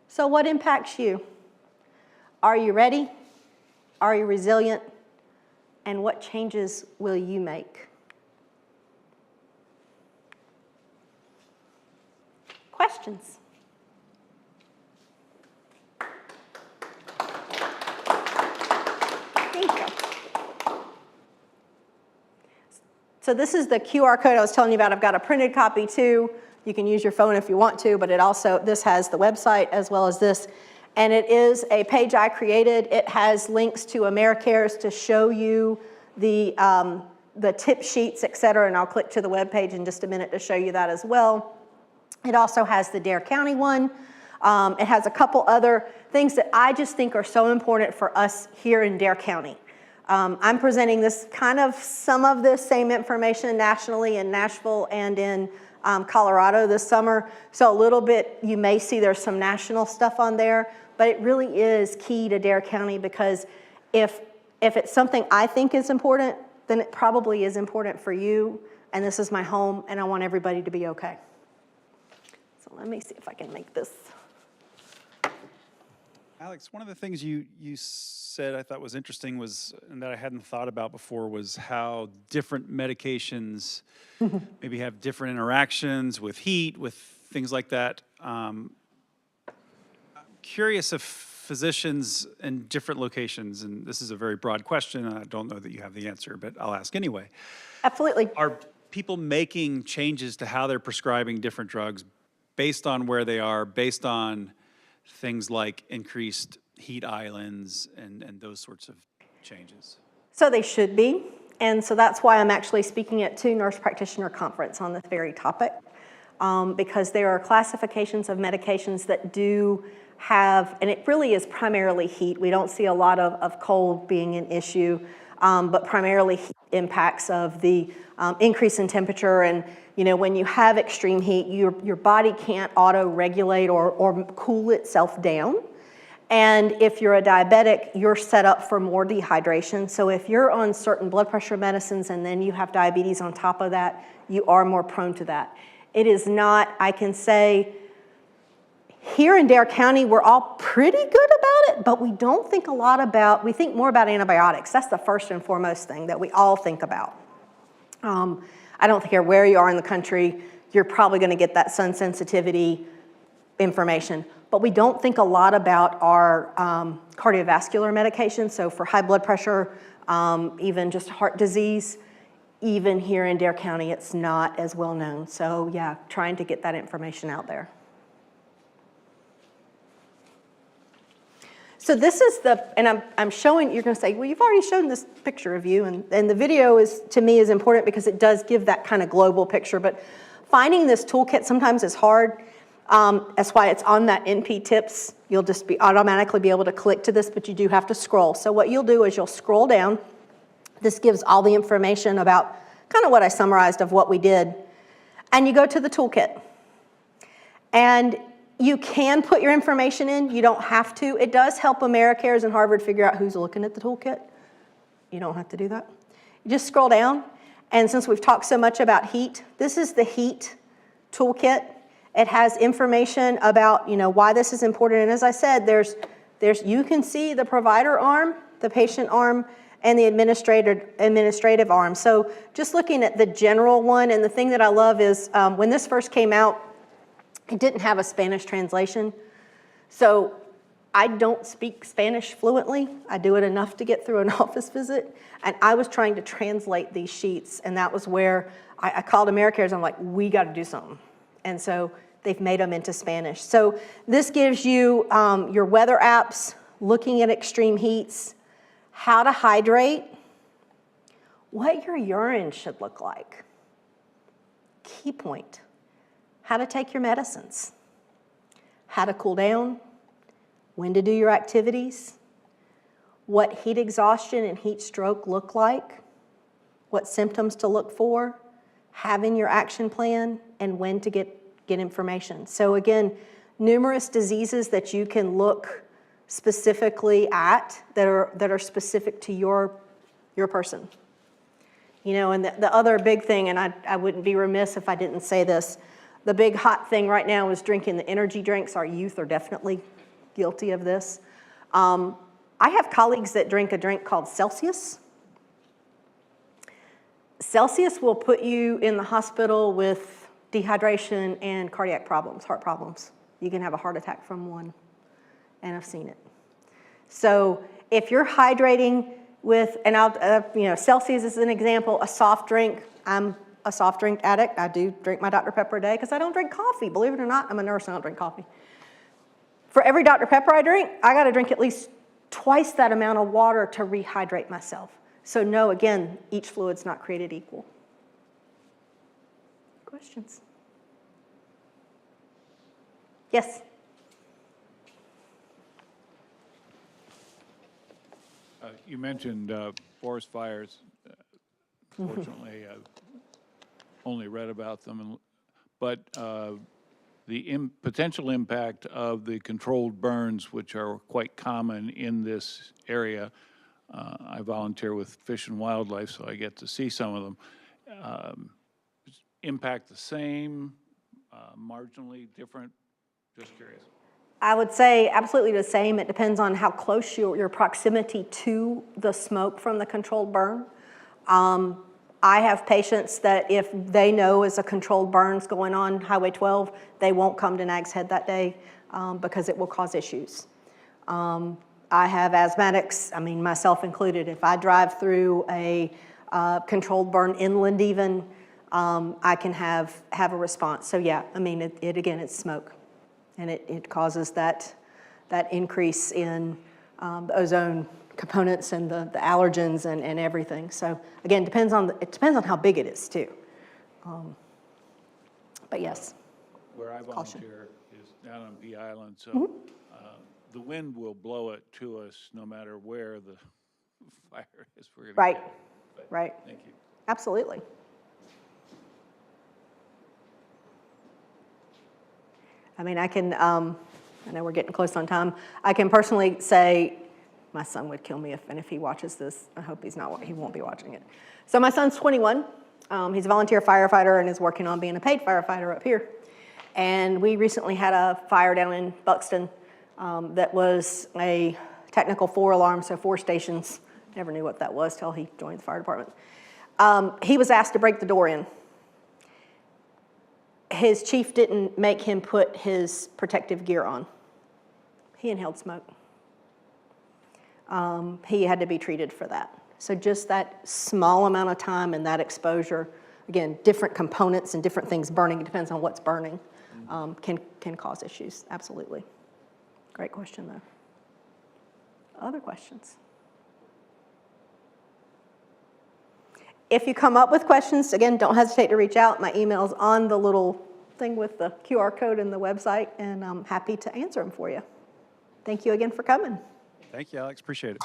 so what impacts you? Are you ready? Are you resilient? And what changes will you make? Questions? Thank you. So this is the QR code I was telling you about. I've got a printed copy too. You can use your phone if you want to, but this has the website as well as this. And it is a page I created. It has links to Americares to show you the tip sheets, et cetera, and I'll click to the webpage in just a minute to show you that as well. It also has the Dare County one. It has a couple other things that I just think are so important for us here in Dare County. I'm presenting this some of this same information nationally in Nashville and in Colorado this summer. So a little bit, you may see there's some national stuff on there, but it really is key to Dare County, because if it's something I think is important, then it probably is important for you, and this is my home, and I want everybody to be okay. So let me see if I can make this. Alex, one of the things you said I thought was interesting was, and that I hadn't thought about before, was how different medications maybe have different interactions with heat, with things like that. I'm curious if physicians in different locations, and this is a very broad question, and I don't know that you have the answer, but I'll ask anyway. Absolutely. Are people making changes to how they're prescribing different drugs based on where they are, based on things like increased heat islands and those sorts of changes? So they should be. And so that's why I'm actually speaking at 2 nurse practitioner conference on this very topic, because there are classifications of medications that do have, and it really is primarily heat. We don't see a lot of cold being an issue, but primarily heat impacts of the increase in temperature. And when you have extreme heat, your body can't auto-regulate or cool itself down. And if you're a diabetic, you're set up for more dehydration. So if you're on certain blood pressure medicines and then you have diabetes on top of that, you are more prone to that. It is not, I can say, here in Dare County, we're all pretty good about it, but we don't think a lot about, we think more about antibiotics. That's the first and foremost thing that we all think about. I don't care where you are in the country, you're probably going to get that sun sensitivity information. But we don't think a lot about our cardiovascular medications. So for high blood pressure, even just heart disease, even here in Dare County, it's not as well known. So yeah, trying to get that information out there. So this is and I'm showing, you're going to say, well, you've already shown this picture of you, and the video is, to me, is important because it does give that kind of global picture, but finding this toolkit sometimes is hard. That's why it's on that NP tips. You'll just automatically be able to click to this, but you do have to scroll. So what you'll do is you'll scroll down. This gives all the information about kind of what I summarized of what we did, and you go to the toolkit. And you can put your information in. You don't have to. It does help Americares and Harvard figure out who's looking at the toolkit. You don't have to do that. You just scroll down, and since we've talked so much about heat, this is the heat toolkit. It has information about why this is important, and as I said, there's you can see the provider arm, the patient arm, and the administrative arm. So just looking at the general one, and the thing that I love is when this first came out, it didn't have a Spanish translation. So I don't speak Spanish fluently. I do it enough to get through an office visit. And I was trying to translate these sheets, and that was where I called Americares. I'm like, we got to do something. And so they've made them into Spanish. So this gives you your weather apps, looking at extreme heats, how to hydrate, what your urine should look like. Key point. How to take your medicines, how to cool down, when to do your activities, what heat exhaustion and heat stroke look like, what symptoms to look for, having your action plan, and when to get information. So again, numerous diseases that you can look specifically at that are specific to your person. And the other big thing, and I wouldn't be remiss if I didn't say this, the big hot thing right now is drinking the energy drinks. Our youth are definitely guilty of this. I have colleagues that drink a drink called Celsius. Celsius will put you in the hospital with dehydration and cardiac problems, heart problems. You can have a heart attack from one, and I've seen it. So if you're hydrating with, and Celsius is an example, a soft drink. I'm a soft drink addict. I do drink my Dr. Pepper a day because I don't drink coffee. Believe it or not, I'm a nurse and I don't drink coffee. For every Dr. Pepper I drink, I got to drink at least twice that amount of water to rehydrate myself. So no, again, each fluid's not created equal. Questions? Yes? You mentioned forest fires. Fortunately, I've only read about them, but the potential impact of the controlled burns, which are quite common in this area. I volunteer with Fish and Wildlife, so I get to see some of them. Impact the same, marginally different? Just curious. I would say absolutely the same. It depends on how close your proximity to the smoke from the controlled burn. I have patients that if they know is a controlled burn's going on Highway 12, they won't come to Nags Head that day because it will cause issues. I have asthmatics, I mean myself included. If I drive through a controlled burn inland even, I can have a response. So yeah, I mean, it again, it's smoke. And it causes that increase in the ozone components and the allergens and everything. So again, it depends on how big it is too. But yes. Where I volunteer is down on Bee Island, so the wind will blow it to us no matter where the fire is. We're gonna Right, get it. But right. Thank you. Absolutely. I mean, I can, I know we're getting close on time. I can personally say, my son would kill me if he watches this. I hope he won't be watching it. So my son's 21. He's a volunteer firefighter and is working on being a paid firefighter up here. And we recently had a fire down in Buxton that was a technical 4-alarm, so 4 stations. Never knew what that was till he joined the fire department. He was asked to break the door in. His chief didn't make him put his protective gear on. He inhaled smoke. He had to be treated for that. So just that small amount of time and that exposure, again, different components and different things burning, it depends on what's burning, can cause issues, absolutely. Great question though. Other questions? If you come up with questions, again, don't hesitate to reach out. My email's on the little thing with the QR code in the website, and I'm happy to answer them for you. Thank you again for coming. Thank you, Alex. Appreciate it.